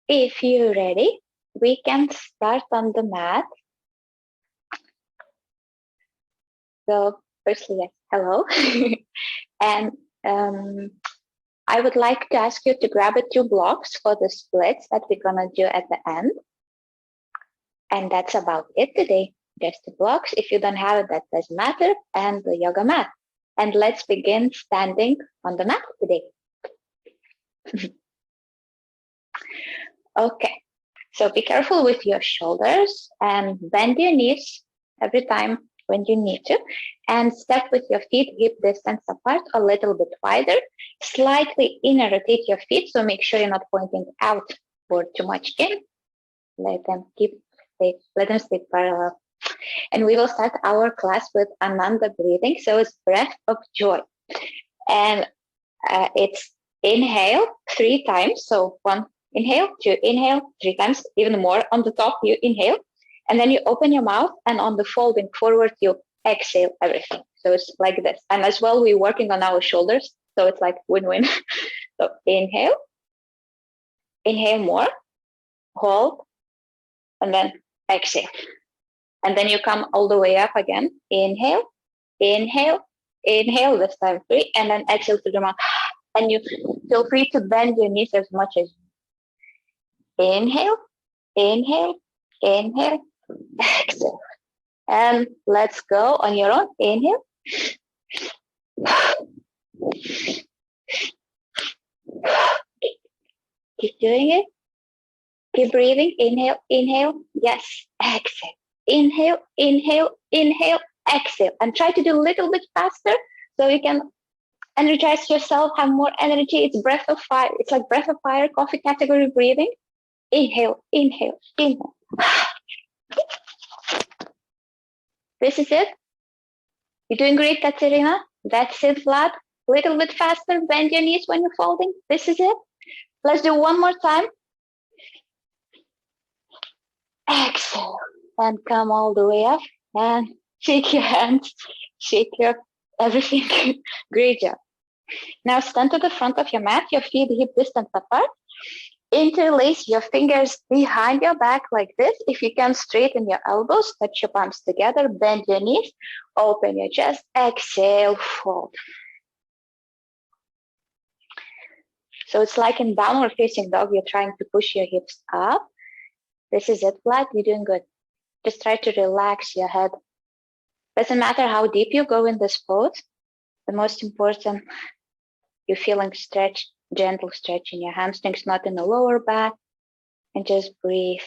if you're ready, we can start on the mat. So firstly, yes, hello. And I would like to ask you to grab 2 blocks for the splits that we're gonna do at the end. And that's about it today. Just the blocks. If you don't have it, that doesn't matter. And the yoga mat. And let's begin standing on the mat today. Okay, so be careful with your shoulders and bend your knees every time when you need to, and step with your feet hip distance apart, a little bit wider. Slightly inner rotate your feet, so make sure you're not pointing out or too much in. Let them stay parallel. And we will start our class with Ananda breathing. So it's breath of joy. And it's inhale 3 times. So 1 inhale, 2 inhale, 3 times, even more on the top, you inhale. And then you open your mouth, and on the folding forward, you exhale everything. So it's like this. And as well, we're working on our shoulders. So it's like win-win. So inhale more, hold, and then exhale. And then you come all the way up again. Inhale, inhale, inhale, this time 3, and then exhale to the mouth. And you feel free to bend your knees as much as you. Inhale, inhale, inhale, exhale. And let's go on your own. Inhale. Keep doing it. Keep breathing. Inhale, inhale. Yes, exhale. Inhale, inhale, inhale, exhale. And try to do a little bit faster so you can energize yourself, have more energy. It's breath of fire. It's like breath of fire, coffee category breathing. Inhale, inhale, inhale. This is it. You're doing great, Katerina. That's it, Vlad. A little bit faster. Bend your knees when you're folding. This is it. Let's do one more time. Exhale. And come all the way up. And shake your hands. Shake your everything. Great job. Now stand to the front of your mat. Your feet hip distance apart. Interlace your fingers behind your back like this. If you can, straighten your elbows, touch your palms together, bend your knees, open your chest, exhale, fold. So it's like in downward facing dog, you're trying to push your hips up. This is it, Vlad, you're doing good. Just try to relax your head. Doesn't matter how deep you go in this pose. The most important, you're feeling stretch. Gentle stretch in your hamstrings, not in the lower back, and just breathe.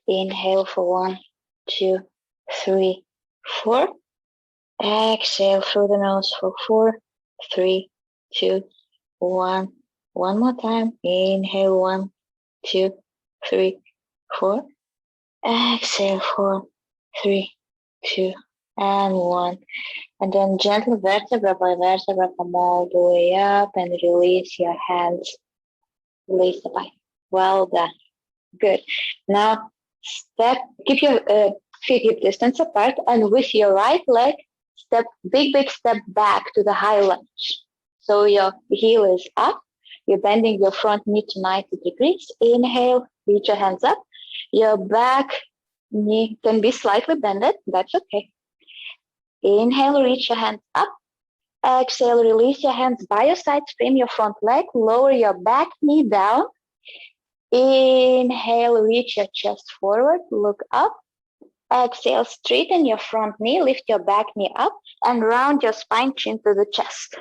Inhale for 1, 2, 3, 4. Exhale through the nose for 4, 3, 2, 1. One more time. Inhale 1, 2, 3, 4. Exhale 4, 3, 2, and 1. And then gently vertebra by vertebra, come all the way up and release your hands. Release the body. Well done. Good. Now keep your feet hip distance apart, and with your right leg, big step back to the high lunge. So your heel is up. You're bending your front knee to 90 degrees. Inhale, reach your hands up. Your back knee can be slightly bended. That's okay. Inhale, reach your hands up. Exhale, release your hands by your side, frame your front leg, lower your back knee down. Inhale, reach your chest forward, look up. Exhale, straighten your front knee, lift your back knee up, and round your spine, chin to the chest.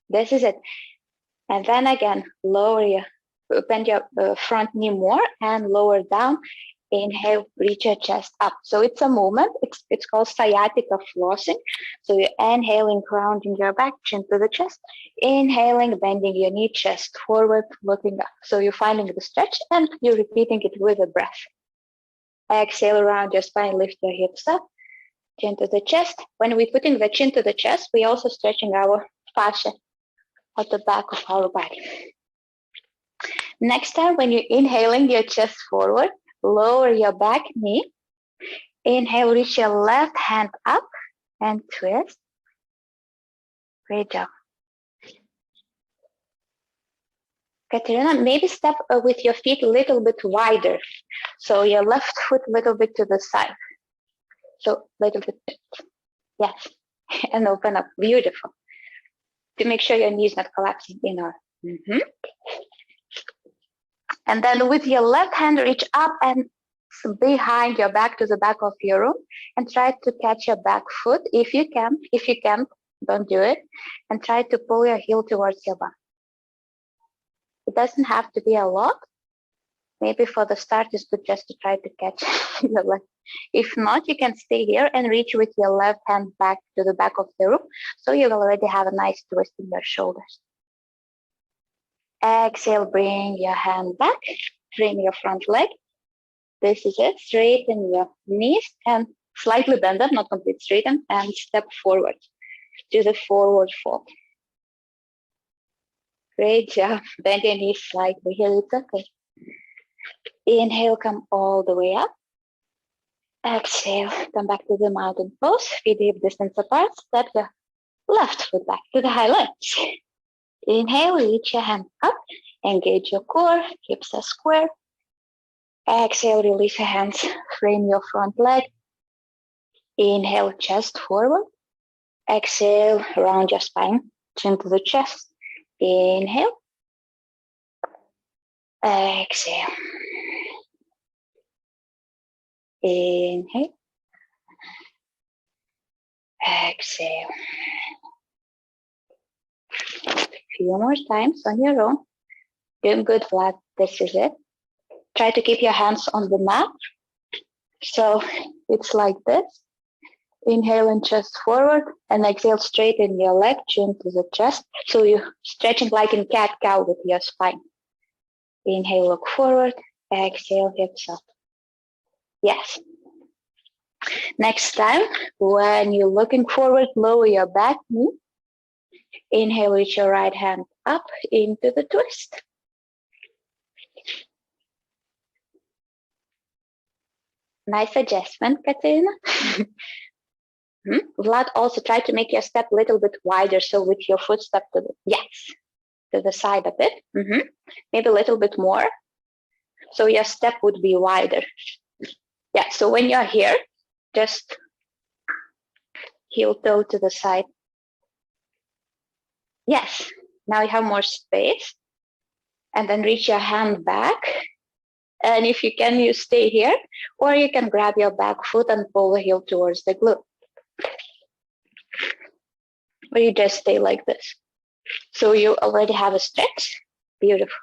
This is it. And then again, bend your front knee more and lower down. Inhale, reach your chest up. So it's a movement. It's called sciatica flossing. So you're inhaling, grounding your back, chin to the chest. Inhaling, bending your knee, chest forward, looking up. So you're finding the stretch and you're repeating it with a breath. Exhale, around your spine, lift your hips up, chin to the chest. When we're putting the chin to the chest, we're also stretching our fascia at the back of our body. Next time, when you're inhaling your chest forward, lower your back knee. Inhale, reach your left hand up and twist. Great job. Katerina, maybe step with your feet a little bit wider. So your left foot a little bit to the side. So little bit, yes, and open up, beautiful. To make sure your knee is not collapsing in or. And then with your left hand, reach up and behind your back to the back of your room and try to catch your back foot if you can. If you can't, don't do it. And try to pull your heel towards your bum. It doesn't have to be a lot. Maybe for the start, it's good just to try to catch your left. If not, you can stay here and reach with your left hand back to the back of the room. So you'll already have a nice twist in your shoulders. Exhale, bring your hand back, bring your front leg. This is it, straighten your knees and slightly bend them, not complete straighten, and step forward to the forward fold. Great job, bend your knees slightly here, it's okay. Inhale, come all the way up. Exhale, come back to the mountain pose, feet hip distance apart, step your left foot back to the high lunge. Inhale, reach your hand up, engage your core, hips are square. Exhale, release your hands, frame your front leg. Inhale, chest forward. Exhale, round your spine, chin to the chest. Inhale. Exhale. Inhale. Exhale. Few more times on your own. Doing good, Vlad. This is it. Try to keep your hands on the mat. So it's like this. Inhale and chest forward, and exhale, straighten your leg, chin to the chest. So you're stretching like in cat-cow with your spine. Inhale, look forward. Exhale, hips up. Yes. Next time, when you're looking forward, lower your back knee. Inhale, reach your right hand up into the twist. Nice adjustment, Katerina. Vlad, also try to make your step a little bit wider. So with your foot step to the side a bit. Maybe a little bit more. So your step would be wider. Yeah, so when you're here, just heel toe to the side. Yes, now you have more space. And then reach your hand back. And if you can, you stay here. Or you can grab your back foot and pull the heel towards the glute. Or you just stay like this. So you already have a stretch. Beautiful.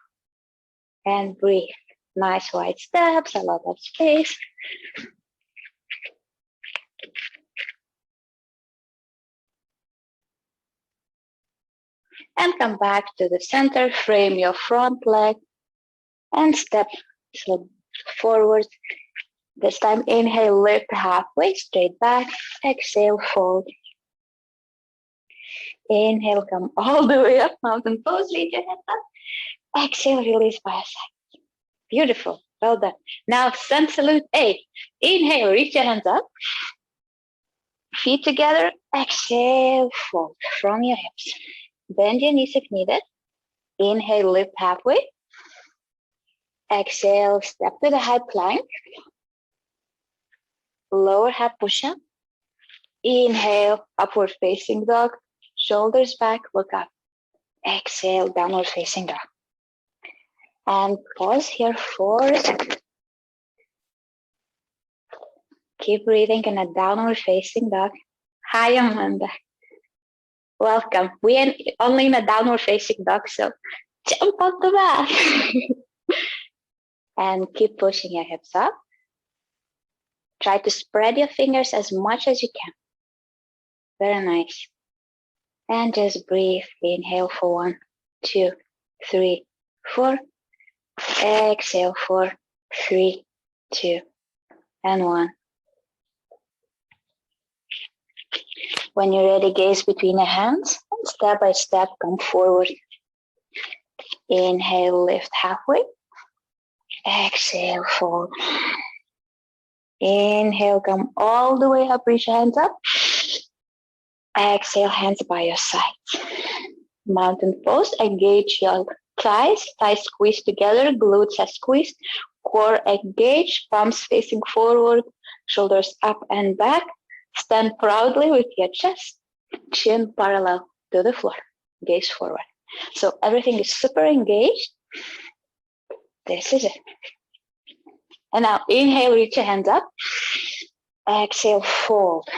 And breathe. Nice wide steps, a lot of space. And come back to the center, frame your front leg, and step forward. This time, inhale, lift halfway, straight back. Exhale, fold. Inhale, come all the way up, mountain pose, lead your head up. Exhale, release by a side. Beautiful, well done. Now, sun salute 8. Inhale, reach your hands up. Feet together, exhale, fold from your hips. Bend your knees if needed. Inhale, lift halfway. Exhale, step to the high plank. Lower half push-up. Inhale, upward facing dog. Shoulders back, look up. Exhale, downward facing dog. And pause here for a second. Keep breathing in a downward facing dog. Hi, Amanda. Welcome. We are only in a downward facing dog, so jump on the mat. And keep pushing your hips up. Try to spread your fingers as much as you can. Very nice. And just breathe. Inhale for 1, 2, 3, 4. Exhale for 3, 2, and 1. When you're ready, gaze between your hands and step by step come forward. Inhale, lift halfway. Exhale, fold. Inhale, come all the way up, reach your hands up. Exhale, hands by your side. Mountain pose, engage your Thighs squeezed together, glutes are squeezed, core engaged, palms facing forward, shoulders up and back. Stand proudly with your chest, chin parallel to the floor, gaze forward. So everything is super engaged. This is it. And now inhale, reach your hands up. Exhale, fold.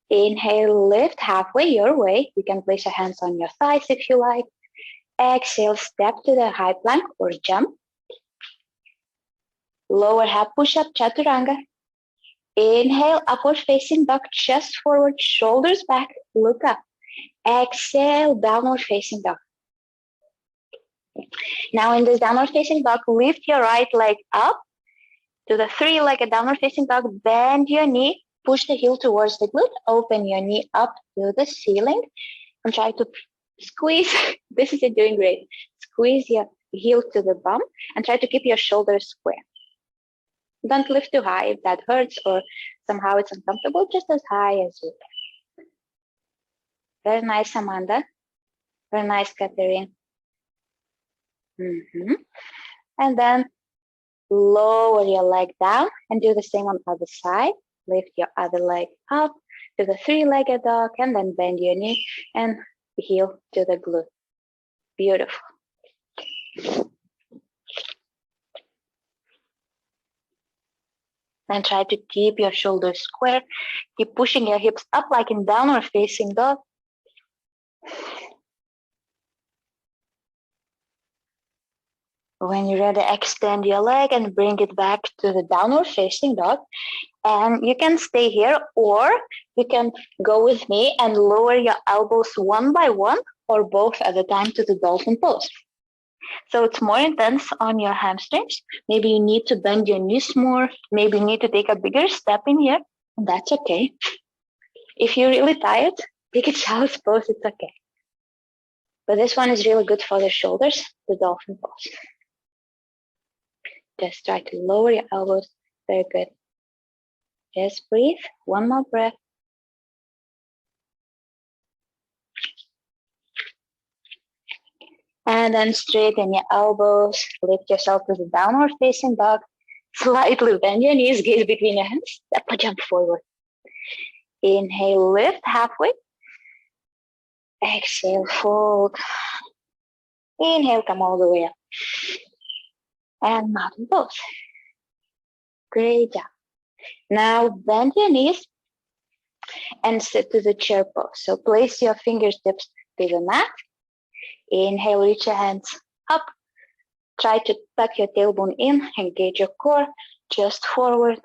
Inhale, lift halfway your way. You can place your hands on your thighs if you like. Exhale, step to the high plank or jump. Lower half push-up, chaturanga. Inhale, upward facing dog, chest forward, shoulders back, look up. Exhale, downward facing dog. Now in this downward facing dog, lift your right leg up to the three-legged downward facing dog, bend your knee, push the heel towards the glute, open your knee up to the ceiling, and try to squeeze. This is it, doing great. Squeeze your heel to the bum and try to keep your shoulders square. Don't lift too high if that hurts or somehow it's uncomfortable, just as high as you can. Very nice, Amanda. Very nice, Catherine. And then lower your leg down and do the same on the other side. Lift your other leg up to the three-legged dog and then bend your knee and heel to the glute. Beautiful. And try to keep your shoulders square. Keep pushing your hips up like in downward facing dog. When you're ready, extend your leg and bring it back to the downward facing dog. And you can stay here, or you can go with me and lower your elbows one by one or both at a time to the dolphin pose. So it's more intense on your hamstrings. Maybe you need to bend your knees more. Maybe you need to take a bigger step in here. And that's okay. If you're really tired, take a child's pose. It's okay. But this one is really good for the shoulders, the dolphin pose. Just try to lower your elbows. Very good. Just breathe. One more breath. And then straighten your elbows. Lift yourself to the downward facing dog. Slightly bend your knees, gaze between your hands. Step or jump forward. Inhale, lift halfway. Exhale, fold. Inhale, come all the way up. And mountain pose. Great job. Now bend your knees and sit to the chair pose. So place your fingertips to the mat. Inhale, reach your hands up. Try to tuck your tailbone in, engage your core, just forward.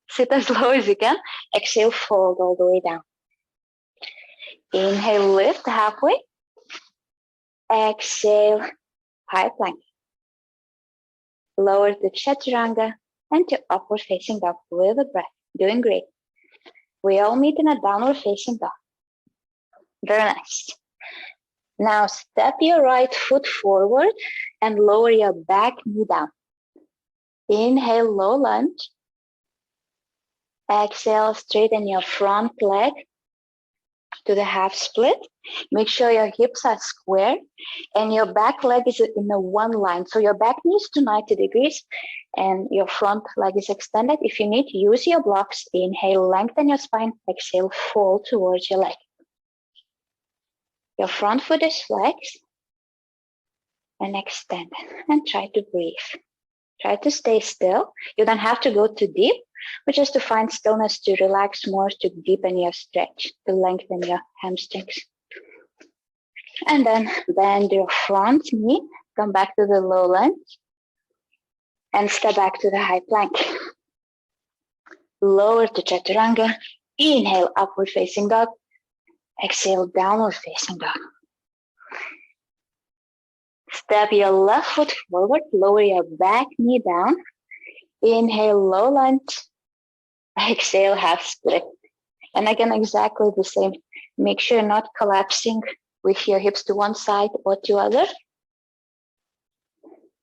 Sit as low as you can. Exhale, fold all the way down. Inhale, lift halfway. Exhale, high plank. Lower to chaturanga and to upward facing dog with a breath. Doing great. We all meet in a downward facing dog. Very nice. Now step your right foot forward and lower your back knee down. Inhale, low lunge. Exhale, straighten your front leg to the half split. Make sure your hips are square and your back leg is in a one line. So your back knee is to 90 degrees and your front leg is extended. If you need, use your blocks. Inhale, lengthen your spine. Exhale, fold towards your leg. Your front foot is flexed and extended. And try to breathe. Try to stay still. You don't have to go too deep, but just to find stillness, to relax more, to deepen your stretch, to lengthen your hamstrings. And then bend your front knee, come back to the low lunge, and step back to the high plank. Lower to chaturanga. Inhale, upward facing dog. Exhale, downward facing dog. Step your left foot forward, lower your back knee down. Inhale, low lunge. Exhale, half split. And again, exactly the same. Make sure you're not collapsing with your hips to one side or to other.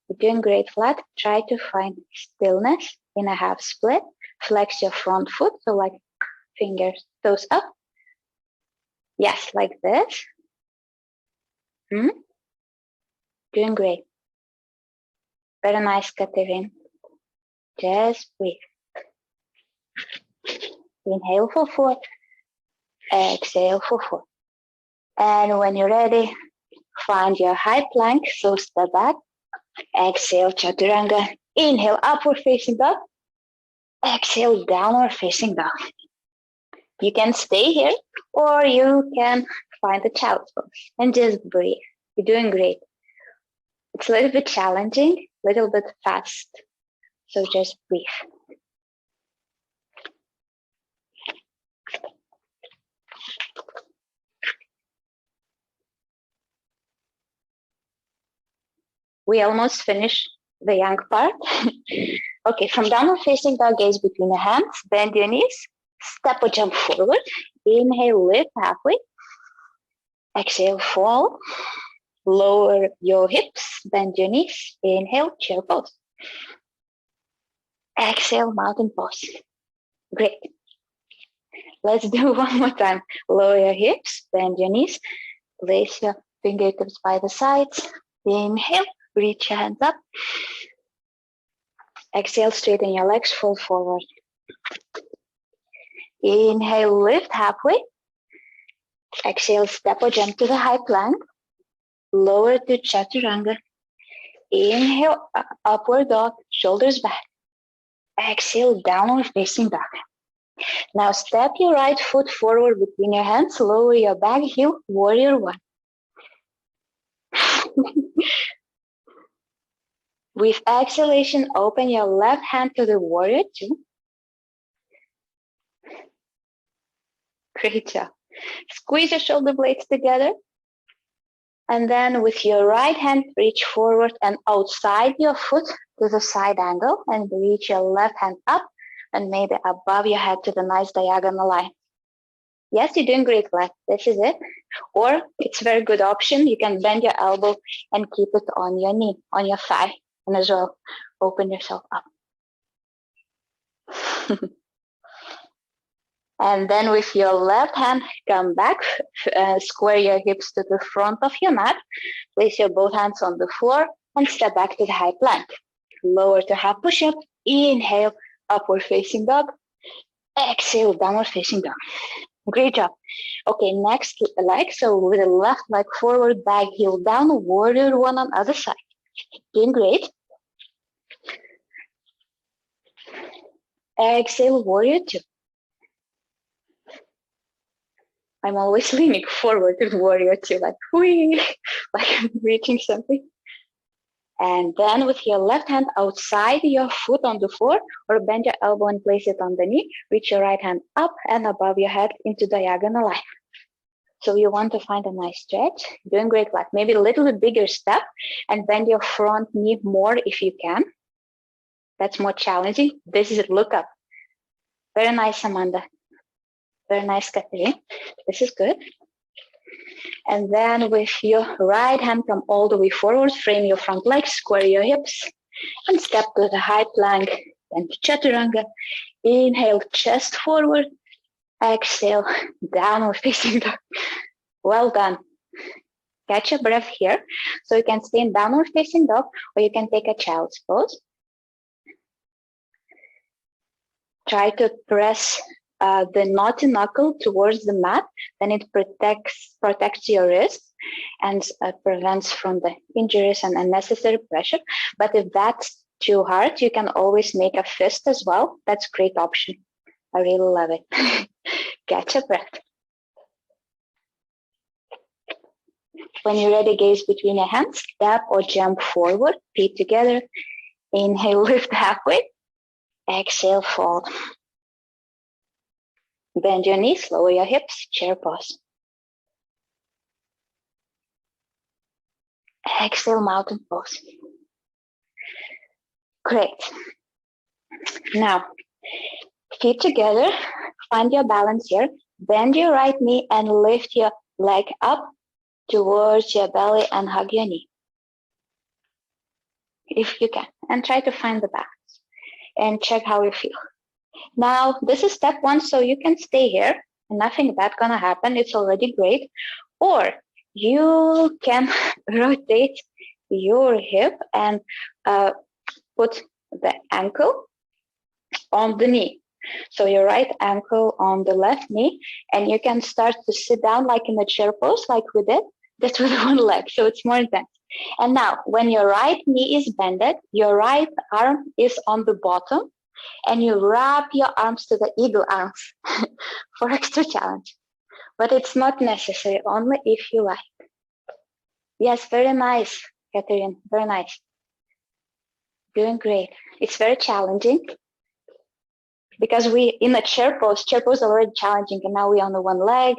You're doing great flat. Try to find stillness in a half split. Flex your front foot, so like fingers, toes up. Yes, like this. Doing great. Very nice, Catherine. Just breathe. Inhale for 4. Exhale for 4. And when you're ready, find your high plank. So step back. Exhale, Chaturanga. Inhale, upward facing dog. Exhale, downward facing dog. You can stay here or you can find the child's pose and just breathe. You're doing great. It's a little bit challenging, a little bit fast. So just breathe. We almost finished the yang part. Okay, from downward facing dog, gaze between the hands, bend your knees, step or jump forward. Inhale, lift halfway. Exhale, fall. Lower your hips, bend your knees. Inhale, chair pose. Exhale, mountain pose. Great. Let's do one more time. Lower your hips, bend your knees. Place your fingertips by the sides. Inhale, reach your hands up. Exhale, straighten your legs, fold forward. Inhale, lift halfway. Exhale, step or jump to the high plank. Lower to Chaturanga. Inhale, upward dog, shoulders back. Exhale, downward facing dog. Now step your right foot forward between your hands, lower your back heel, warrior 1. With exhalation, open your left hand to the warrior 2. Great job. Squeeze your shoulder blades together. And then with your right hand, reach forward and outside your foot to the side angle and reach your left hand up and maybe above your head to the nice diagonal line. Yes, you're doing great, left. This is it. Or it's a very good option. You can bend your elbow and keep it on your knee, on your thigh, and as well, open yourself up. And then with your left hand, come back, square your hips to the front of your mat, place your both hands on the floor and step back to the high plank. Lower to half push-up, inhale, upward facing dog, exhale, downward facing dog. Great job. Okay, next leg, so with the left leg forward, back heel down, warrior 1 on other side. Doing great. Exhale, warrior 2. I'm always leaning forward with warrior 2, like whee, like I'm reaching something. And then with your left hand outside your foot on the floor, or bend your elbow and place it on the knee, reach your right hand up and above your head into diagonal line. So you want to find a nice stretch, doing great, like maybe a little bit bigger step and bend your front knee more if you can. That's more challenging. This is it, look up. Very nice, Amanda. Very nice, Catherine. This is good. And then with your right hand, come all the way forward, frame your front legs, square your hips, and step to the high plank, then to Chaturanga. Inhale, chest forward. Exhale, downward facing dog. Well done. Catch your breath here. So you can stay in downward facing dog, or you can take a child's pose. Try to press the knotty knuckle towards the mat, then it protects your wrist and prevents from the injuries and unnecessary pressure. But if that's too hard, you can always make a fist as well. That's a great option. I really love it. Catch a breath. When you're ready, gaze between your hands, step or jump forward, feet together. Inhale, lift halfway. Exhale, fold. Bend your knees, lower your hips, chair pose. Exhale, mountain pose. Great. Now, feet together, find your balance here. Bend your right knee and lift your leg up towards your belly and hug your knee. If you can, and try to find the balance and check how you feel. Now, this is step 1, so you can stay here and nothing bad gonna happen. It's already great. Or you can rotate your hip and put the ankle on the knee. So your right ankle on the left knee, and you can start to sit down like in a chair pose, like we did, just with one leg. So it's more intense. And now, when your right knee is bended, your right arm is on the bottom, and you wrap your arms to the eagle arms for extra challenge. But it's not necessary, only if you like. Yes, very nice, Catherine, very nice. Doing great. It's very challenging because we in a chair pose is already challenging, and now we're on the one leg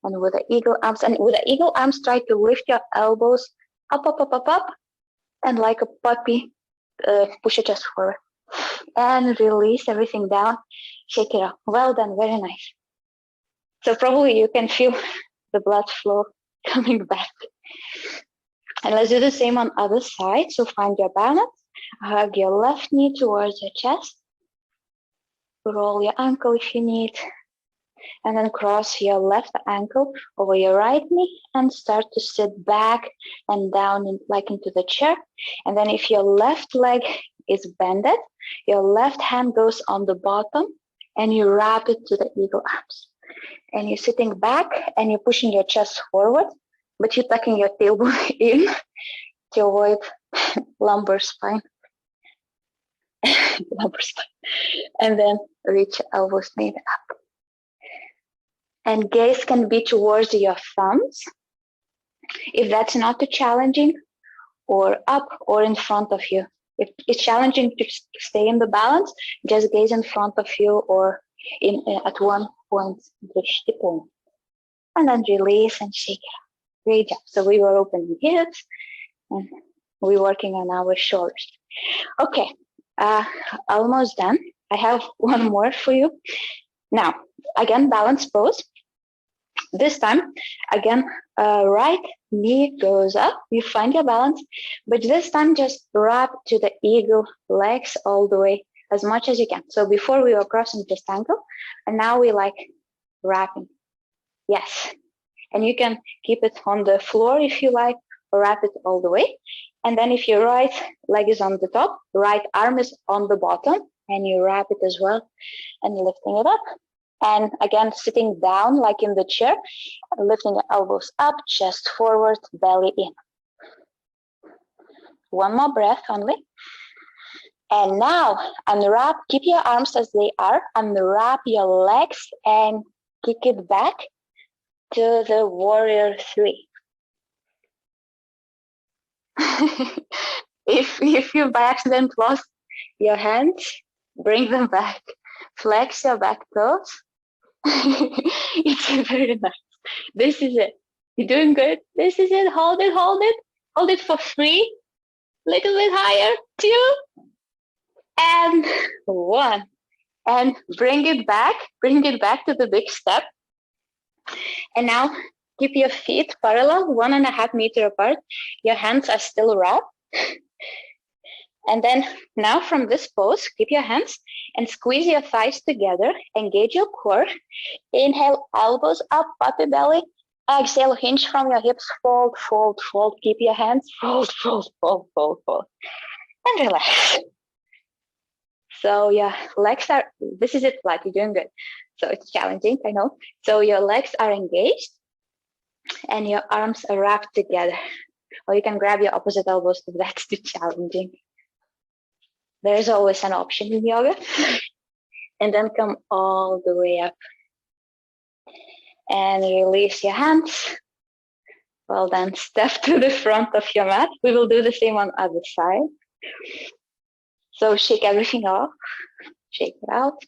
and with the eagle arms. And with the eagle arms, try to lift your elbows up, up, up, up, up, and like a puppy, push your chest forward. And release everything down, shake it up. Well done, very nice. So probably you can feel the blood flow coming back. And let's do the same on other side. So find your balance, hug your left knee towards your chest, roll your ankle if you need, and then cross your left ankle over your right knee and start to sit back and down like into the chair. And then if your left leg is bended, your left hand goes on the bottom and you wrap it to the eagle arms. And you're sitting back and you're pushing your chest forward, but you're tucking your tailbone in to avoid lumbar spine. Lumbar spine. And then reach elbows maybe up. And gaze can be towards your thumbs, if that's not too challenging, or up or in front of you. If it's challenging to stay in the balance, just gaze in front of you or at one point, reach the point. And then release and shake it up. Great job. So we were opening hips and we're working on our shoulders. Okay, almost done. I have one more for you. Now, again, balance pose. This time, again, right knee goes up. You find your balance, but this time just wrap to the eagle legs all the way as much as you can. So before we were crossing just ankle, and now we like wrapping. Yes. And you can keep it on the floor if you like, or wrap it all the way. And then if your right leg is on the top, right arm is on the bottom, and you wrap it as well and lifting it up. And again, sitting down like in the chair, lifting your elbows up, chest forward, belly in. One more breath only. And now unwrap, keep your arms as they are, unwrap your legs and kick it back to the warrior 3. If you by accident lost your hands, bring them back. Flex your back toes. It's very nice. This is it. You're doing good. This is it. Hold it, hold it. Hold it for 3. Little bit higher. 2. And 1. And bring it back to the big step. And now keep your feet parallel, 1.5 meters apart. Your hands are still wrapped. And then now from this pose, keep your hands and squeeze your thighs together. Engage your core. Inhale, elbows up, puppy belly. Exhale, hinge from your hips. Fold, fold, fold. Keep your hands. Fold, fold, fold, fold, fold. And relax. So your legs are, this is it, flat, you're doing good. So it's challenging, I know. So your legs are engaged and your arms are wrapped together. Or you can grab your opposite elbows if that's too challenging. There's always an option in yoga. And then come all the way up. And release your hands. Well done. Step to the front of your mat. We will do the same on the other side. So shake everything off. Shake it out.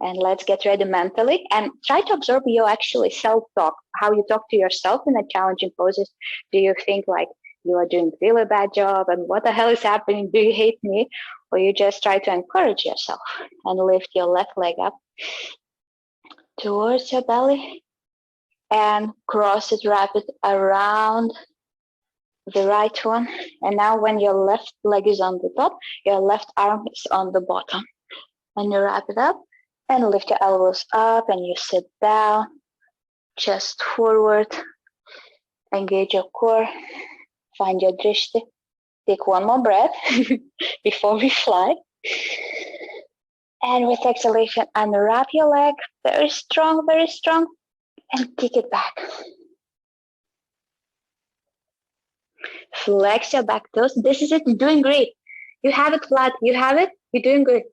And let's get ready mentally. And try to observe your actually self-talk, how you talk to yourself in the challenging poses. Do you think like you are doing a really bad job and what the hell is happening? Do you hate me? Or you just try to encourage yourself and lift your left leg up towards your belly and cross it, wrap it around the right one. And now when your left leg is on the top, your left arm is on the bottom. And you wrap it up and lift your elbows up and you sit down, chest forward. Engage your core. Find your drishti. Take one more breath before we fly. And with exhalation, unwrap your leg. Very strong, and kick it back. Flex your back toes. This is it. You're doing great. You have it flat. You have it. You're doing good.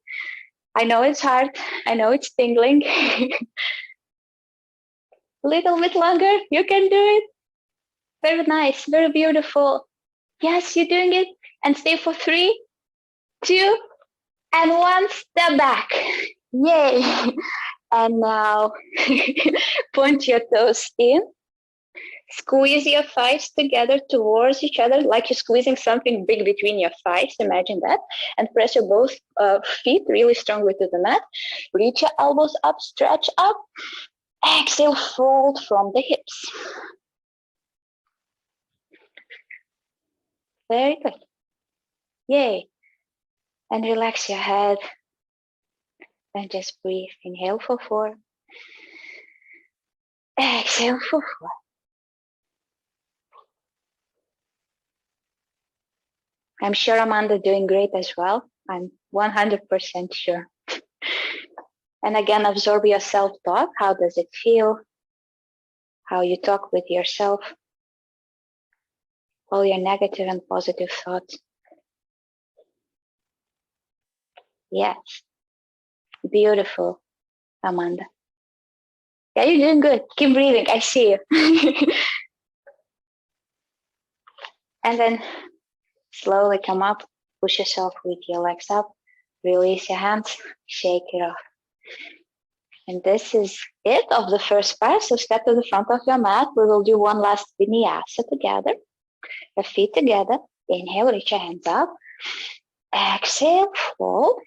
I know it's hard. I know it's tingling. Little bit longer. You can do it. Very nice. Very beautiful. Yes, you're doing it. And stay for 3, 2, and 1. Step back. Yay. And now point your toes in. Squeeze your thighs together towards each other, like you're squeezing something big between your thighs. Imagine that. And press your both feet really strongly to the mat. Reach your elbows up, stretch up. Exhale, fold from the hips. Very good. Yay. And relax your head. And just breathe. Inhale for 4. Exhale for 4. I'm sure Amanda doing great as well. I'm 100% sure. And again, absorb your self-talk. How does it feel? How you talk with yourself. All your negative and positive thoughts. Yes. Beautiful, Amanda. Yeah, you're doing good. Keep breathing. I see you. And then slowly come up. Push yourself with your legs up. Release your hands. Shake it off. And this is it of the first part. So step to the front of your mat. We will do one last vinyasa together. Your feet together. Inhale, reach your hands up. Exhale, fold.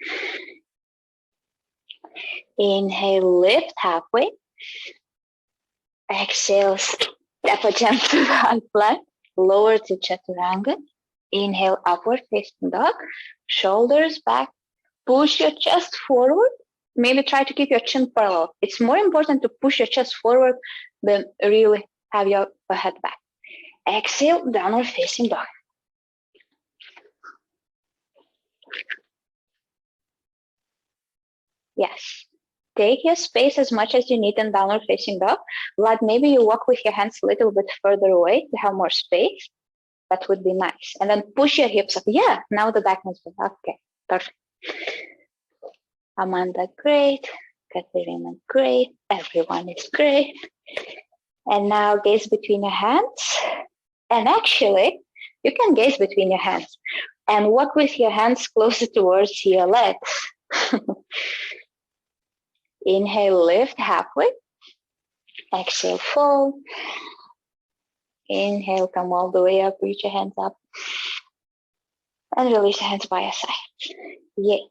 Inhale, lift halfway. Exhale, step a jump to the high plank. Lower to chaturanga. Inhale, upward facing dog. Shoulders back. Push your chest forward. Maybe try to keep your chin parallel. It's more important to push your chest forward than really have your head back. Exhale, downward facing dog. Yes. Take your space as much as you need in downward facing dog. Like maybe you walk with your hands a little bit further away to have more space. That would be nice. And then push your hips up. Yeah, now the back has been. Okay, perfect. Amanda, great. Katerina, great. Everyone is great. And now gaze between your hands. And actually, you can gaze between your hands and walk with your hands closer towards your legs. Inhale, lift halfway. Exhale, fold. Inhale, come all the way up, reach your hands up. And release your hands by your side. Yay.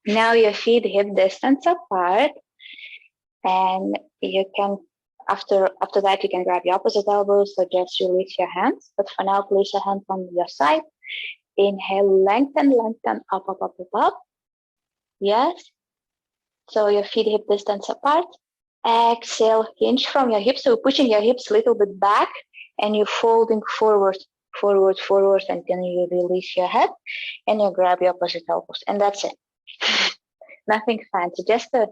Now your feet hip distance apart. And you can, after that, you can grab your opposite elbows, so just release your hands. But for now, place your hands on your side. Inhale, lengthen, up, up, up, up, up. Yes. So your feet hip distance apart. Exhale, hinge from your hips. So pushing your hips a little bit back and you're folding forward, and then you release your head and you grab your opposite elbows. And that's it. Nothing fancy, just a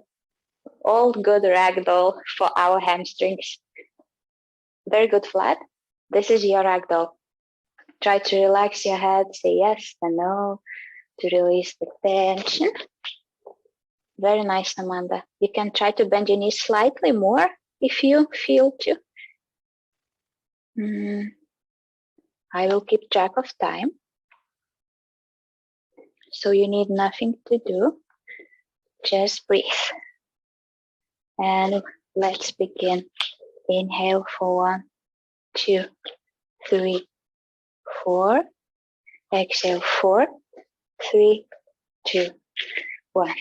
old good ragdoll for our hamstrings. Very good flat. This is your ragdoll. Try to relax your head, say yes and no, to release the tension. Very nice, Amanda. You can try to bend your knees slightly more if you feel to. I will keep track of time. So you need nothing to do. Just breathe. And let's begin. Inhale for 1, 2, 3, 4. Exhale 4, 3, 2, 1.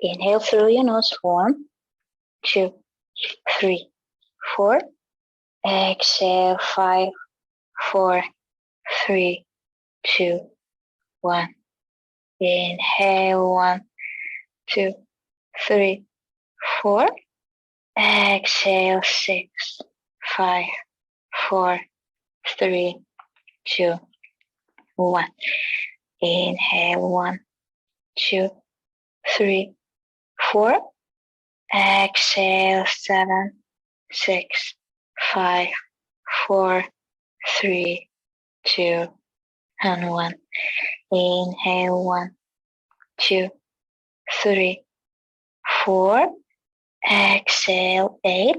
Inhale through your nose. 1, 2, 3, 4. Exhale 5, 4, 3, 2, 1. Inhale 1, 2, 3, 4. Exhale 6, 5, 4, 3, 2, 1. Inhale, 1, 2, 3, 4. Exhale, 7, 6, 5, 4, 3, 2, and 1. Inhale, 1, 2, 3, 4. Exhale, 8,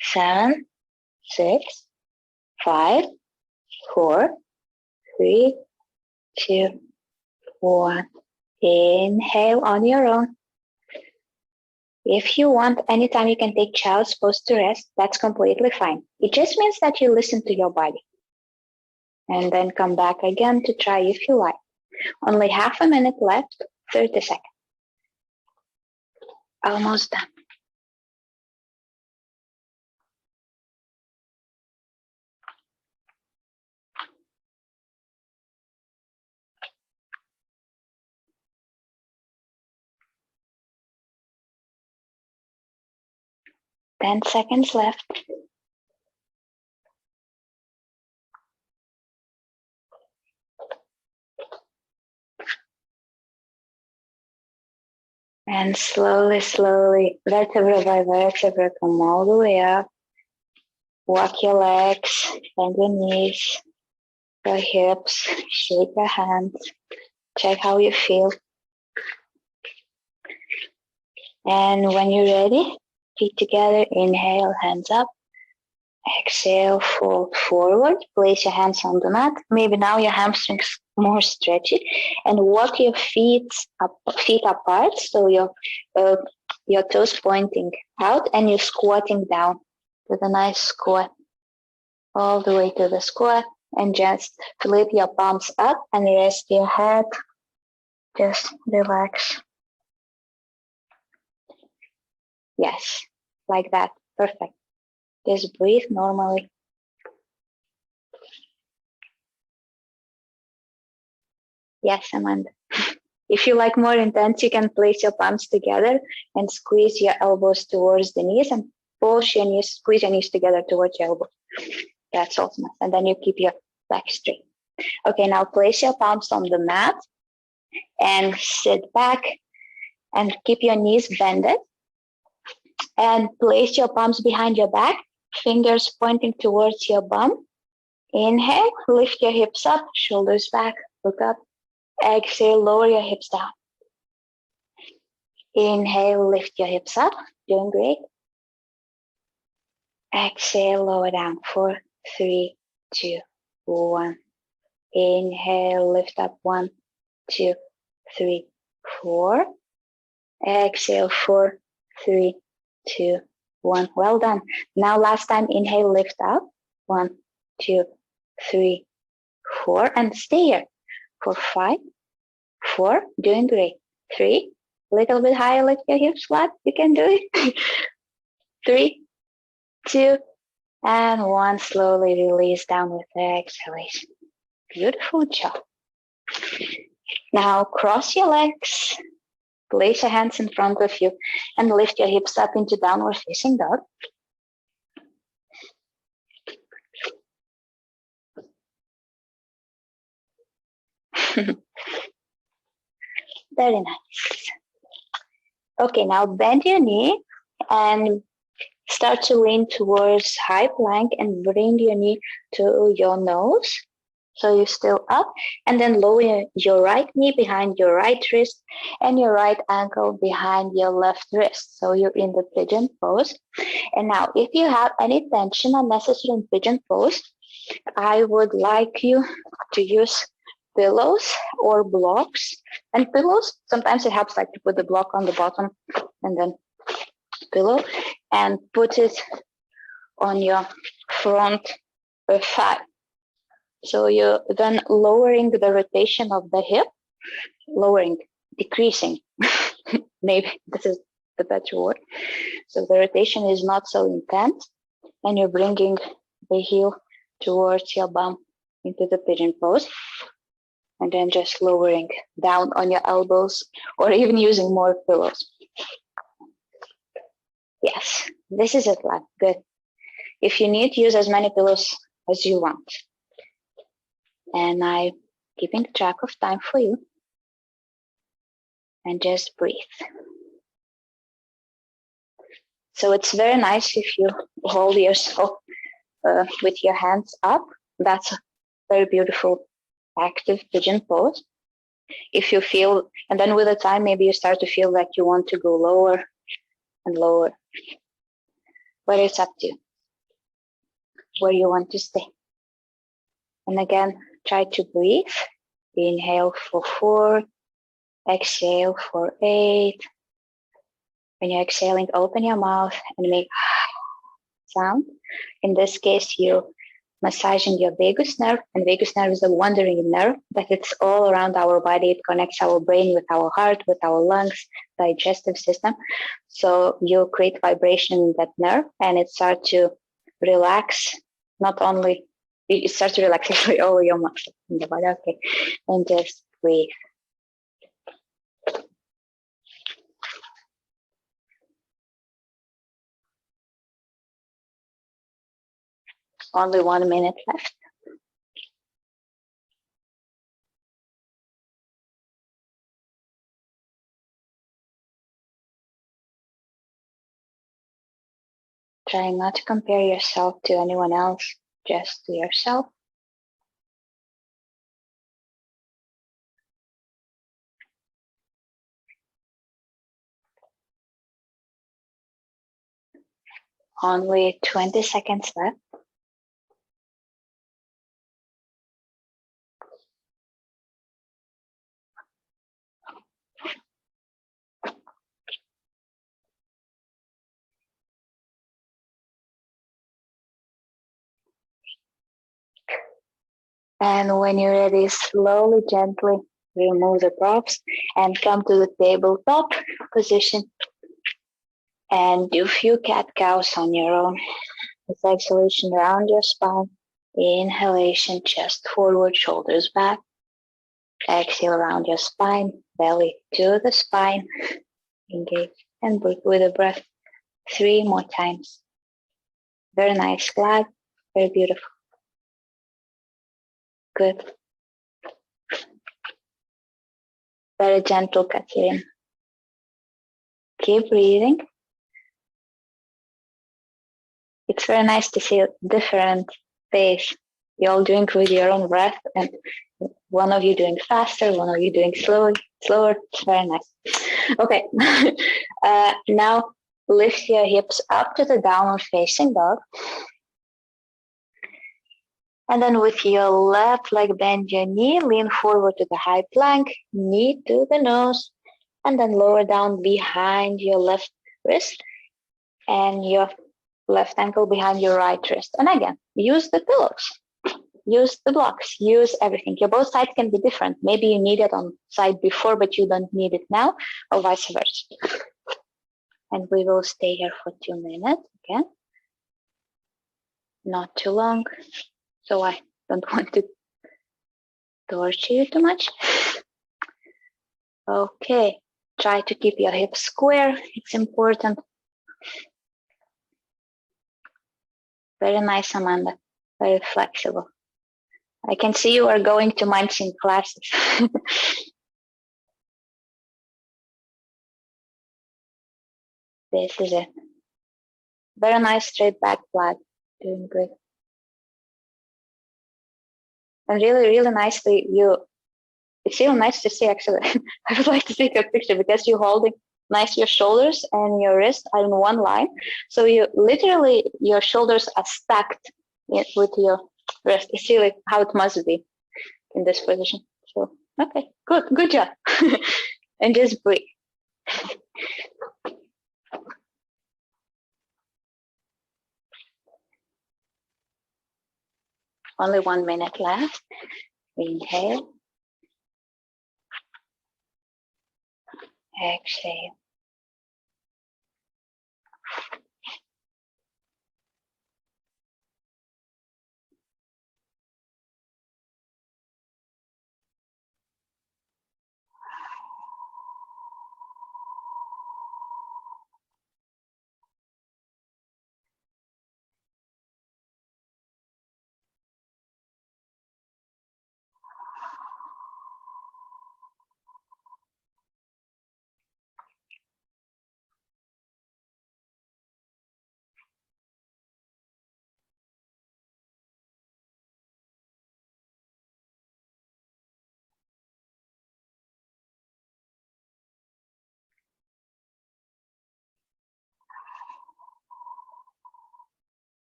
7, 6, 5, 4, 3, 2, 1. Inhale on your own. If you want, anytime you can take child's pose to rest, that's completely fine. It just means that you listen to your body. And then come back again to try if you like. Only half a minute left, 30 seconds. Almost done. Ten seconds left. And slowly, slowly, vertebra by vertebra, come all the way up. Walk your legs, bend your knees, your hips, shake your hands, check how you feel. And when you're ready, feet together, inhale, hands up. Exhale, fold forward, place your hands on the mat. Maybe now your hamstrings more stretchy, and walk your feet apart, so your toes pointing out, and you're squatting down with a nice squat all the way to the squat, and just flip your palms up and rest your head. Just relax. Yes, like that. Perfect. Just breathe normally. Yes, Amanda. If you like more intense, you can place your palms together and squeeze your elbows towards the knees, and push your knees, squeeze your knees together towards your elbows. That's also nice. And then you keep your back straight. Okay, now place your palms on the mat and sit back and keep your knees bended. And place your palms behind your back, fingers pointing towards your bum. Inhale, lift your hips up, shoulders back, look up. Exhale, lower your hips down. Inhale, lift your hips up, doing great. Exhale, lower down, 4, 3, 2, 1. Inhale, lift up, 1, 2, 3, 4. Exhale, 4, 3, 2, 1. Well done. Now last time, inhale, lift up, 1, 2, 3, 4, and stay here for 5, 4, doing great. 3, little bit higher, lift your hips flat, you can do it. 3, 2, and 1, slowly release down with the exhalation. Beautiful job. Now cross your legs, place your hands in front of you, and lift your hips up into downward facing dog. Very nice. Okay, now bend your knee and start to lean towards high plank and bring your knee to your nose. So you're still up, and then lower your right knee behind your right wrist and your right ankle behind your left wrist. So you're in the pigeon pose. And now if you have any tension unnecessary in pigeon pose, I would like you to use pillows or blocks. And pillows, sometimes it helps like to put the block on the bottom and then pillow and put it on your front thigh. So you're then lowering the rotation of the hip, decreasing. Maybe this is the better word. So the rotation is not so intense, and you're bringing the heel towards your bum into the pigeon pose, and then just lowering down on your elbows or even using more pillows. Yes, this is it, lad. Good. If you need, use as many pillows as you want. And I'm keeping track of time for you. And just breathe. So it's very nice if you hold yourself with your hands up. That's a very beautiful active pigeon pose. If you feel, and then with the time, maybe you start to feel like you want to go lower and lower. But it's up to you where you want to stay. And again, try to breathe. Inhale for 4, exhale for 8. When you're exhaling, open your mouth and make sound. In this case, you're massaging your vagus nerve, and vagus nerve is a wandering nerve, but it's all around our body. It connects our brain with our heart, with our lungs, digestive system. So you create vibration in that nerve, and it starts to relax. Not only it starts to relax actually all your muscles in the body. Okay, and just breathe. Only 1 minute left. Try not to compare yourself to anyone else, just to yourself. Only 20 seconds left. And when you're ready, slowly, gently remove the props and come to the tabletop position and do a few cat-cows on your own. With exhalation around your spine, inhalation, chest forward, shoulders back. Exhale around your spine, belly to the spine. Engage and breathe with a breath 3 more times. Very nice, flag, very beautiful. Good. Very gentle, Katerin. Keep breathing. It's very nice to see a different pace. You're all doing with your own breath, and one of you doing faster, one of you doing slower. It's very nice. Okay, now lift your hips up to the downward facing dog. And then with your left leg, bend your knee, lean forward to the high plank, knee to the nose, and then lower down behind your left wrist and your left ankle behind your right wrist. And again, use the pillows, use the blocks, use everything. Your both sides can be different. Maybe you need it on side before, but you don't need it now, or vice versa. And we will stay here for 2 minutes again. Not too long, so I don't want to torture you too much. Okay, try to keep your hips square. It's important. Very nice, Amanda. Very flexible. I can see you are going to munching classes. This is it. Very nice straight back flat. Doing great. And really, really nicely, it's really nice to see actually. I would like to take a picture because you're holding nice your shoulders and your wrist are in one line. So you literally, your shoulders are stacked with your wrist. You see like how it must be in this position. So, okay, good job. And just breathe. Only 1 minute left. Inhale. Exhale.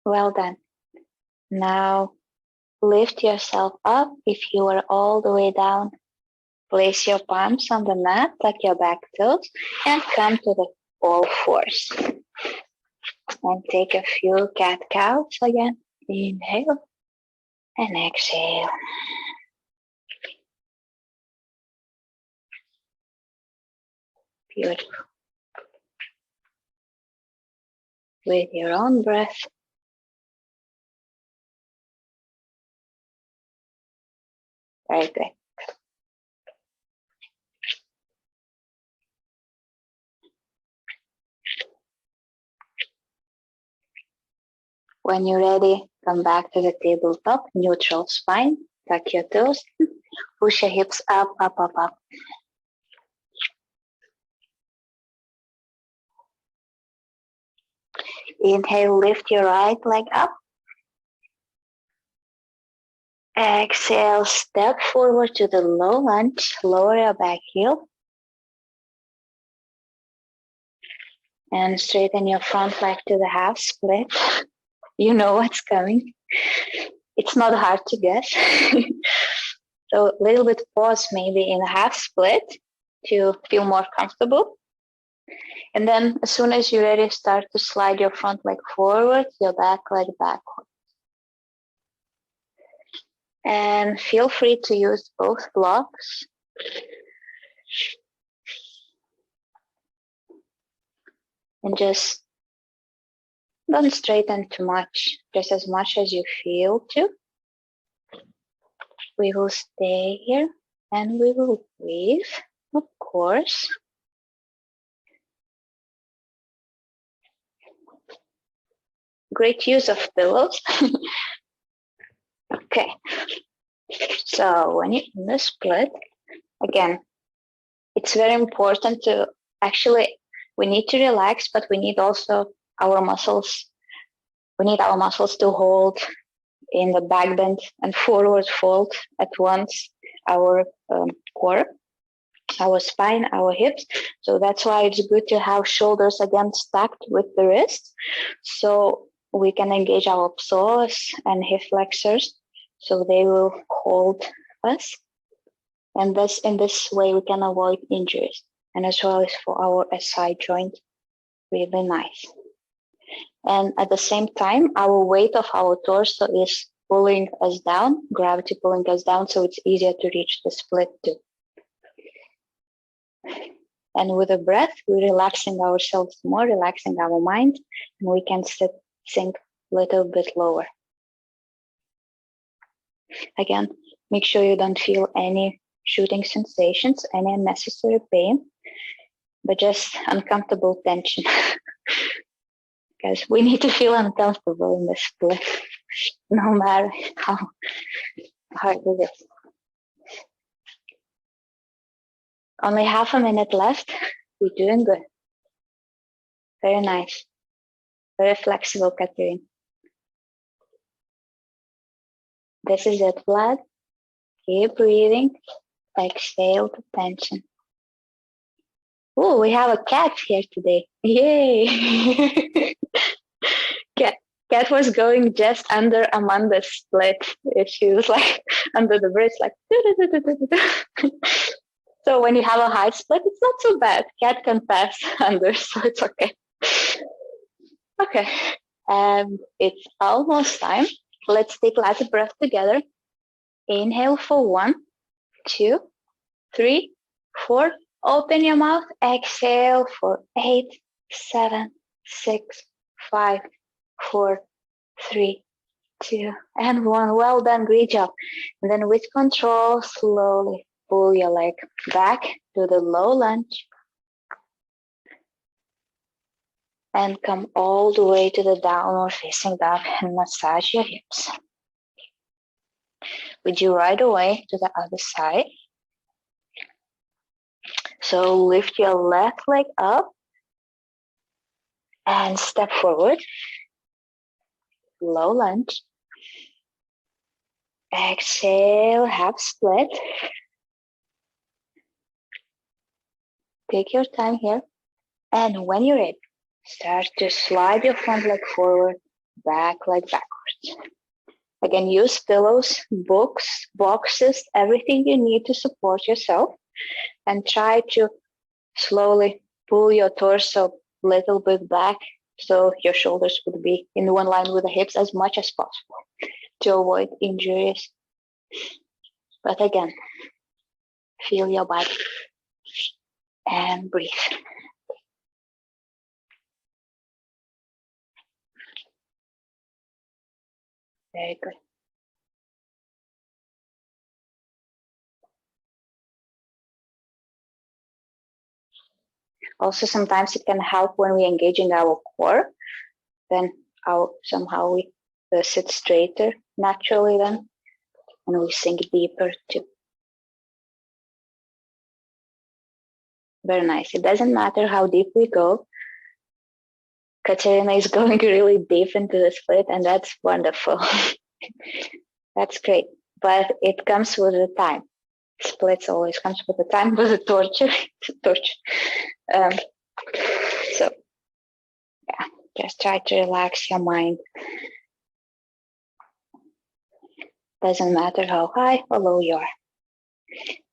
Well done. Now lift yourself up. If you are all the way down, place your palms on the mat, tuck your back toes, and come to the all fours. And take a few cat-cows again. Inhale and exhale. Beautiful. With your own breath. Very good. When you're ready, come back to the tabletop, neutral spine, tuck your toes, push your hips up, up, up, up. Inhale, lift your right leg up. Exhale, step forward to the low lunge, lower your back heel. And straighten your front leg to the half split. You know what's coming. It's not hard to guess. So a little bit pause maybe in a half split to feel more comfortable. And then as soon as you're ready, start to slide your front leg forward, your back leg backward. And feel free to use both blocks. And just don't straighten too much, just as much as you feel to. We will stay here and we will breathe, of course. Great use of pillows. Okay, so when you're in the split, again, it's very important to actually, we need to relax, but we need also our muscles. We need our muscles to hold in the back bend and forward fold at once, our core, our spine, our hips. So that's why it's good to have shoulders again stacked with the wrists. So we can engage our psoas and hip flexors so they will hold us. And this, in this way, we can avoid injuries. And as well as for our SI joint, really nice. And at the same time, our weight of our torso is pulling us down, gravity pulling us down, so it's easier to reach the split too. And with a breath, we're relaxing ourselves more, relaxing our mind, and we can sink a little bit lower. Again, make sure you don't feel any shooting sensations, any unnecessary pain, but just uncomfortable tension. Because we need to feel uncomfortable in this split, no matter how hard it is. Only half a minute left. We're doing good. Very nice. Very flexible, Catherine. This is it, Vlad. Keep breathing. Exhale the tension. Oh, we have a cat here today. Yay! Cat was going just under Amanda's split. She was like under the bridge, like. So when you have a high split, it's not so bad. Cat can pass under, so it's okay. Okay, it's almost time. Let's take lots of breath together. Inhale for 1, 2, 3, 4. Open your mouth. Exhale for 8, 7, 6, 5, 4, 3, 2, and 1. Well done. Great job. And then with control, slowly pull your leg back to the low lunge. And come all the way to the downward facing dog and massage your hips. We do right away to the other side. So lift your left leg up and step forward. Low lunge. Exhale, half split. Take your time here. And when you're ready, start to slide your front leg forward, back leg backwards. Again, use pillows, books, boxes, everything you need to support yourself, and try to slowly pull your torso a little bit back so your shoulders would be in one line with the hips as much as possible to avoid injuries. But again, feel your body and breathe. Very good. Also, sometimes it can help when we engage in our core, then somehow we sit straighter naturally then, and we sink deeper too. Very nice. It doesn't matter how deep we go. Katerina is going really deep into the split, and that's wonderful. That's great. But it comes with the time. Splits always comes with the time, with the torture. So, yeah, just try to relax your mind. Doesn't matter how high or low you are.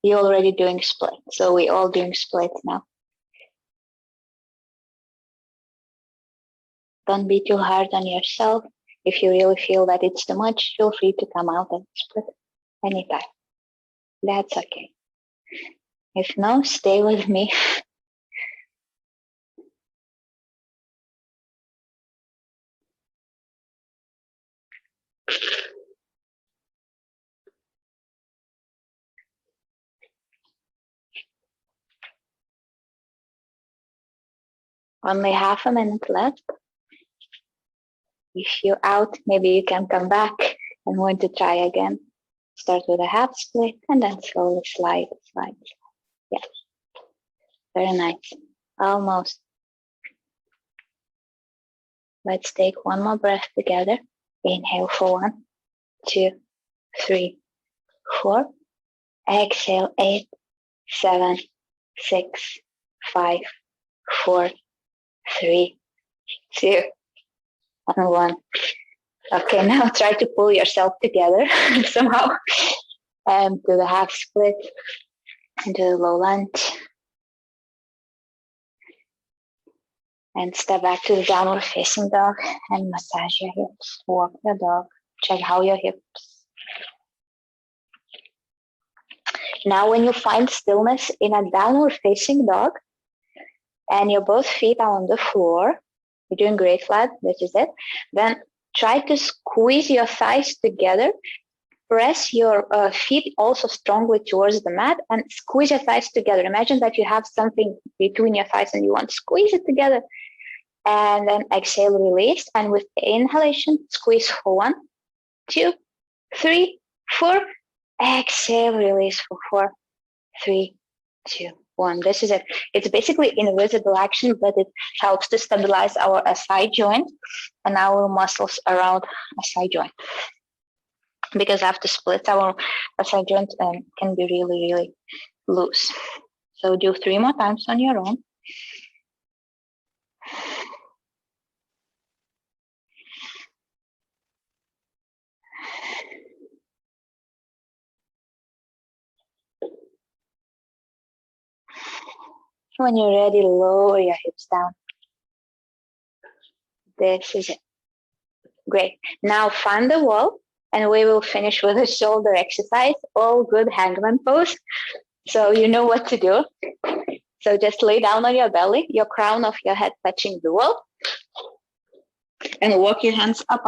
You're already doing split, so we're all doing split now. Don't be too hard on yourself. If you really feel that it's too much, feel free to come out and split anytime. That's okay. If no, stay with me. Only half a minute left. If you're out, maybe you can come back and want to try again. Start with a half split and then slowly slide. Yeah, very nice. Almost. Let's take one more breath together. Inhale for 1, 2, 3, 4. Exhale, 8, 7, 6, 5, 4, 3, 2, and 1. Okay, now try to pull yourself together somehow and do the half split and do the low lunge. And step back to the downward facing dog and massage your hips. Walk your dog. Check how your hips. Now, when you find stillness in a downward facing dog and your both feet are on the floor, you're doing great, Vlad, this is it. Then try to squeeze your thighs together. Press your feet also strongly towards the mat and squeeze your thighs together. Imagine that you have something between your thighs and you want to squeeze it together. And then exhale, release. And with inhalation, squeeze for 1, 2, 3, 4. Exhale, release for 4, 3, 2, 1. This is it. It's basically invisible action, but it helps to stabilize our SI joint and our muscles around SI joint. Because after split, our SI joint can be really, really loose. So do 3 more times on your own. When you're ready, lower your hips down. This is it. Great. Now find the wall, and we will finish with a shoulder exercise. All good hangman pose. So you know what to do. So just lay down on your belly, your crown of your head touching the wall. And walk your hands up,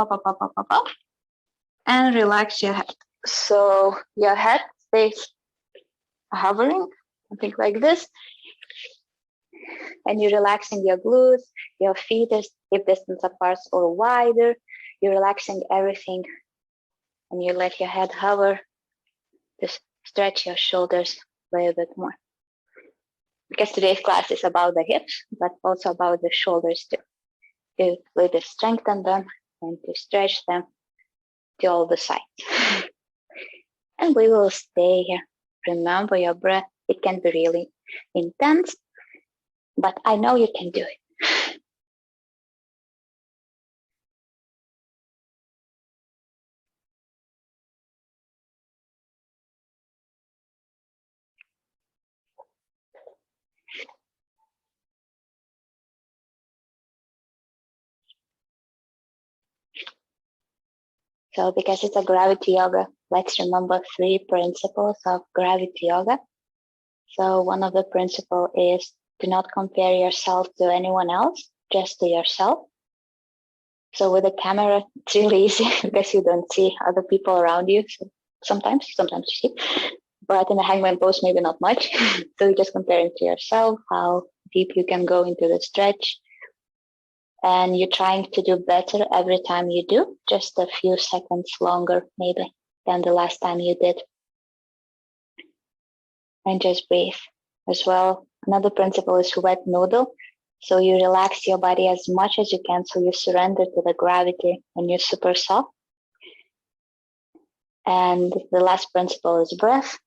and relax your head. So your head stays hovering, something like this. And you're relaxing your glutes, your feet is hip distance apart or wider. You're relaxing everything. And you let your head hover. Just stretch your shoulders a little bit more. Because today's class is about the hips, but also about the shoulders too. To really strengthen them and to stretch them to all the sides. And we will stay here. Remember your breath. It can be really intense, but I know you can do it. So because it's a gravity yoga, let's remember 3 principles of gravity yoga. So one of the principles is do not compare yourself to anyone else, just to yourself. So with the camera, it's really easy because you don't see other people around you. So sometimes you see, but in the hangman pose, maybe not much. So you're just comparing to yourself, how deep you can go into the stretch. And you're trying to do better every time you do, just a few seconds longer, maybe, than the last time you did. And just breathe as well. Another principle is wet noodle. So you relax your body as much as you can, so you surrender to the gravity and you're super soft. And the last principle is breath,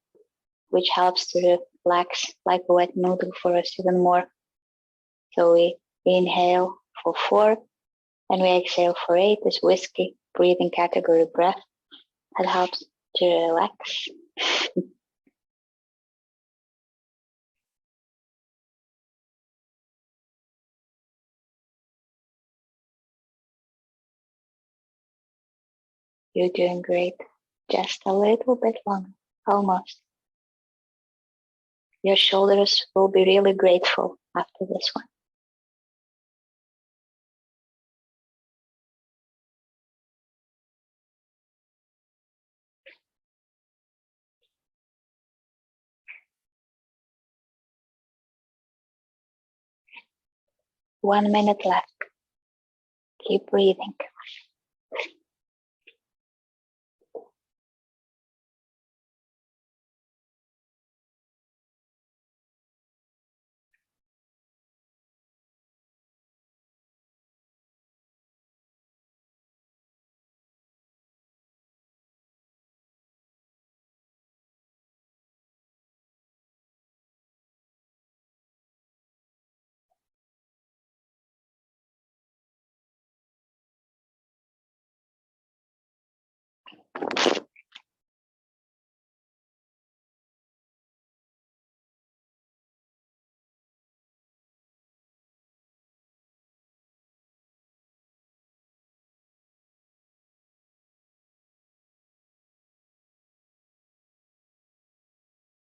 which helps to relax like a wet noodle for us even more. So we inhale for 4 and we exhale for 8. This whiskey breathing category breath that helps to relax. You're doing great. Just a little bit longer, almost. Your shoulders will be really grateful after this one. One minute left. Keep breathing.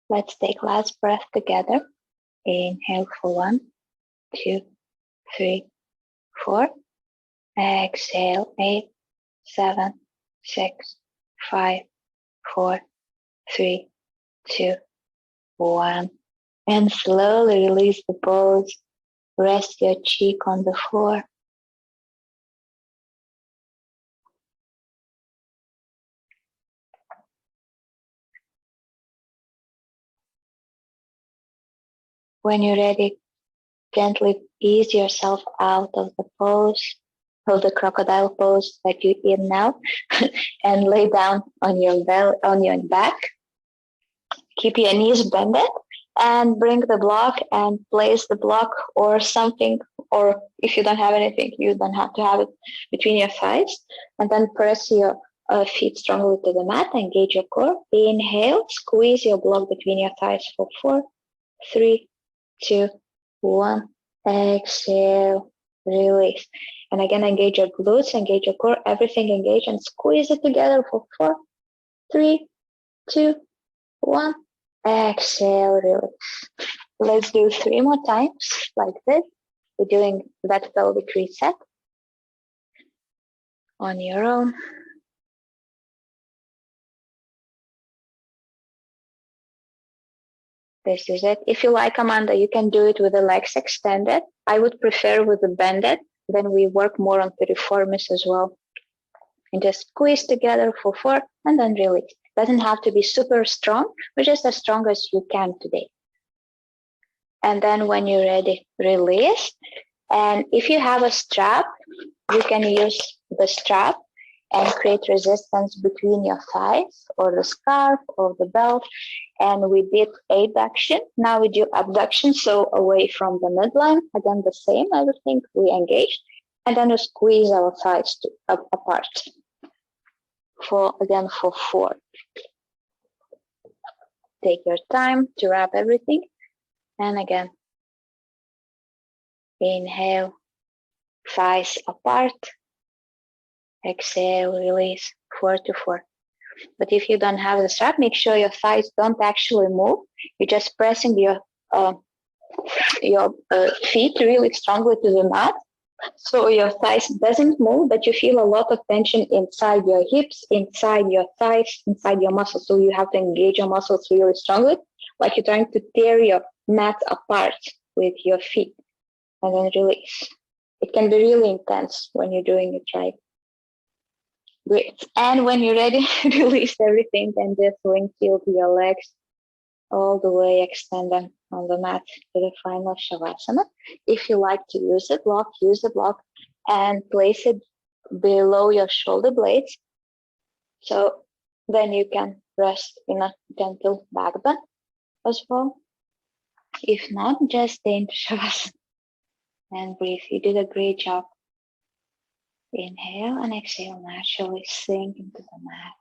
Let's take last breath together. Inhale for 1, 2, 3, 4. Exhale 8, 7, 6, 5, 4, 3, 2, 1. And slowly release the pose. Rest your cheek on the floor. When you're ready, gently ease yourself out of the pose, of the crocodile pose that you're in now, and lay down on your belly, on your back. Keep your knees bended and bring the block and place the block or something, or if you don't have anything, you don't have to have it between your thighs, and then press your feet strongly to the mat, engage your core. Inhale, squeeze your block between your thighs for 4, 3, 2, 1. Exhale, release. And again, engage your glutes, engage your core, everything engage and squeeze it together for 4, 3, 2, 1. Exhale, release. Let's do 3 more times like this. We're doing that pelvic reset on your own. This is it. If you like, Amanda, you can do it with the legs extended. I would prefer with the bended. Then we work more on piriformis as well. And just squeeze together for 4 and then release. Doesn't have to be super strong, but just as strong as you can today. And then when you're ready, release. And if you have a strap, you can use the strap and create resistance between your thighs or the scarf or the belt. And we did abduction. Now we do abduction, so away from the midline. Again, the same, everything we engaged. And then we squeeze our thighs apart. For 4. Take your time to wrap everything. And again, inhale, thighs apart. Exhale, release 4 to 4. But if you don't have the strap, make sure your thighs don't actually move. You're just pressing your feet really strongly to the mat. So your thighs doesn't move, but you feel a lot of tension inside your hips, inside your thighs, inside your muscles. So you have to engage your muscles really strongly, like you're trying to tear your mat apart with your feet. And then release. It can be really intense when you're doing it right. Great. And when you're ready, release everything and just wing tilt your legs all the way, extend them on the mat to the final Shavasana. If you like to use the block and place it below your shoulder blades. So then you can rest in a gentle back bend as well. If not, just stay in Shavasana and breathe. You did a great job. Inhale and exhale, naturally sink into the mat.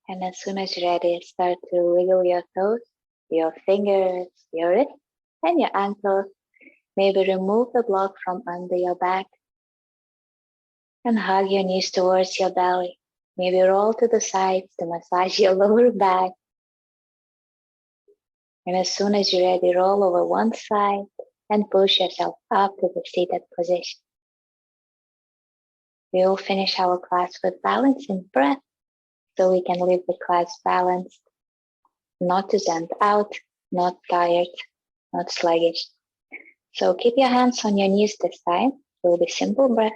And as soon as you're ready, start to wiggle your toes, your fingers, your wrists, and your ankles. Maybe remove the block from under your back and hug your knees towards your belly. Maybe roll to the sides to massage your lower back. And as soon as you're ready, roll over one side and push yourself up to the seated position. We will finish our class with balancing breath, so we can leave the class balanced, not zened out, not tired, not sluggish. So keep your hands on your knees this time. It will be simple breath.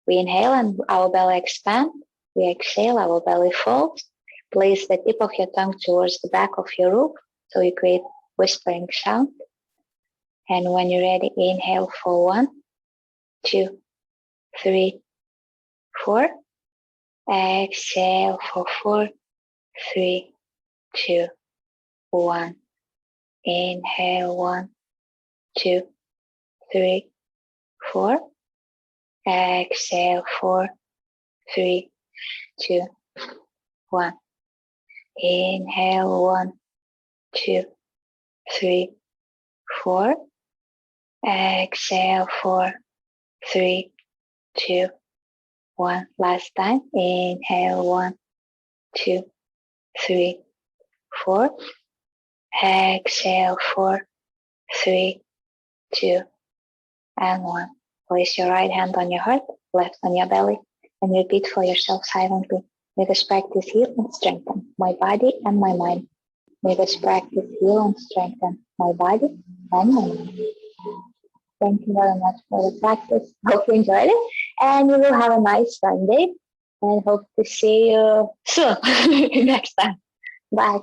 We inhale and our belly expands. We exhale, our belly folds. Place the tip of your tongue towards the back of your roof so you create whispering sound. And when you're ready, inhale for 1, 2, 3, 4. Exhale for 4, 3, 2, 1. Inhale 1, 2, 3, 4. Exhale 4, 3, 2, 1. Inhale 1, 2, 3, 4. Exhale 4, 3, 2, 1. Last time. Inhale 1, 2, 3, 4. Exhale 4, 3, 2, and 1. Place your right hand on your heart, left on your belly, and repeat for yourself silently. May this practice heal and strengthen my body and my mind. May this practice heal and strengthen my body and my mind. Thank you very much for the practice. Hope you enjoyed it. And we will have a nice Sunday. And hope to see you soon next time. Bye.